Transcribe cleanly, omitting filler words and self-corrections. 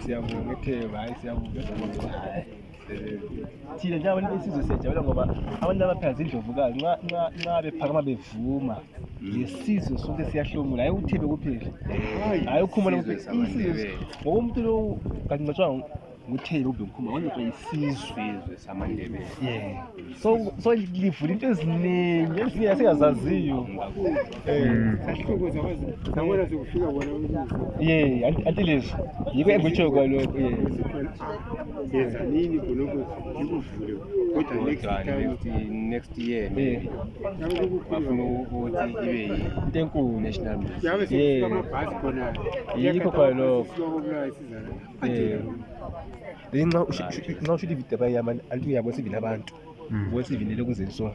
Siyabonga ethemba, hayi siyabonga. Thina njengabanye besizwe siyajabula ngoba abantu abaphaza indlovukazi nxa bephakama bevuma lesizwe sonke siyahlomula, hayi uThembe kuphela, hayi ukhumalo kuphela, isizwe ngoba umuntu lo kanti ngicabanga nguThembe uBenkhuma wonke isizwe samaNdebele. so livula into eziningi ezinye singazaziyo. Sabona sekufika bona Anti lezo yiko engitsho kwalokho. yenza nini khonokho ikuvule kodwa Next year bafuna ukuthi ibe into enkulu national music. yabe sekufika amabhasi khona yikho kwalokho. Nxa usho ivideo bayama anti uyabo sivile abantu ubona sivinele kuze so